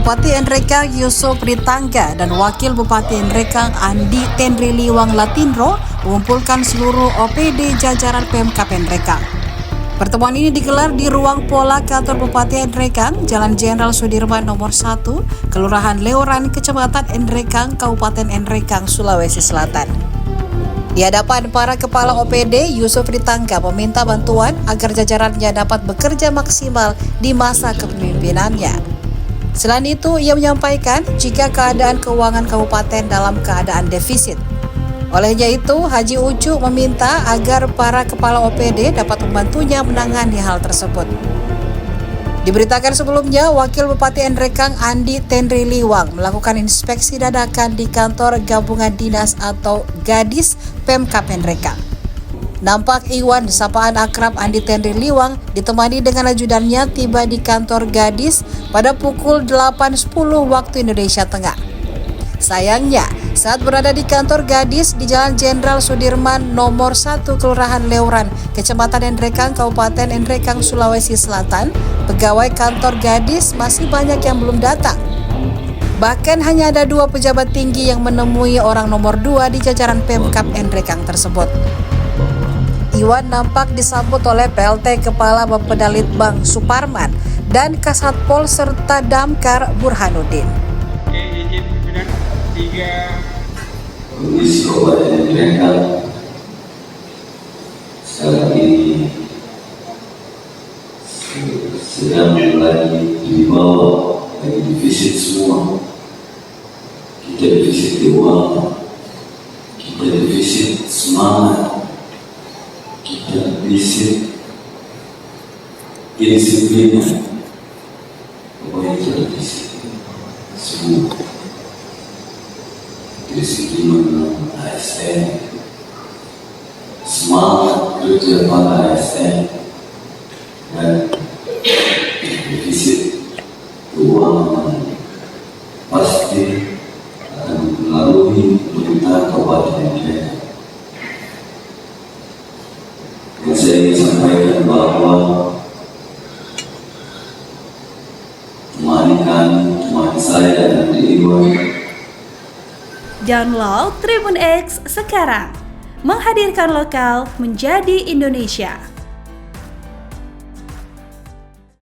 Bupati Nrekang Yusuf Ritangga dan Wakil Bupati Nrekang Andi Tenri Liwang Latindro mengumpulkan seluruh OPD jajaran Pemkab Nrekang. Pertemuan ini digelar di ruang pola kantor Bupati Nrekang, Jalan Jenderal Sudirman nomor 1, Kelurahan Leoran, Kecamatan Nrekang, Kabupaten Nrekang, Sulawesi Selatan. Di hadapan para kepala OPD, Yusuf Ritangga meminta bantuan agar jajarannya dapat bekerja maksimal di masa kepemimpinannya. Selain itu, ia menyampaikan jika keadaan keuangan kabupaten dalam keadaan defisit. Olehnya itu, Haji Ucu meminta agar para kepala OPD dapat membantunya menangani hal tersebut. Diberitakan sebelumnya, Wakil Bupati Nrekang Andi Tenri Liwang melakukan inspeksi dadakan di kantor gabungan dinas atau Gadis Pemkab Nrekang. Nampak Iwan, sapaan akrab Andi Tenri Liwang, ditemani dengan ajudannya tiba di kantor Gadis pada pukul 8.10 waktu Indonesia Tengah. Sayangnya, saat berada di kantor Gadis di Jalan Jenderal Sudirman nomor 1 Kelurahan Leoran, Kecamatan Nrekang, Kabupaten Nrekang, Sulawesi Selatan, pegawai kantor Gadis masih banyak yang belum datang. Bahkan hanya ada 2 pejabat tinggi yang menemui orang nomor 2 di jajaran Pemkab Nrekang tersebut. Iwan nampak disambut oleh PLT Kepala Bapedalitbang Suparman dan Kasatpol serta Damkar Burhanuddin. Kondisi Kabupaten Nrekang sekarang ini sedang lagi di bawah, lagi defisit semua. Kita defisit keuangan, kita defisit semangat, kita defisit kedisiplinan. Pokoknya kita defisit semua. Disiplinan ASN, semangat kerja para ASN, dan defisit keuangan pasti akan melalui pemerintahan Kabupaten Nrekang. Dan saya ingin sampaikan bahwa teman saya dan Iwan. Download Tribun X sekarang, menghadirkan lokal menjadi Indonesia.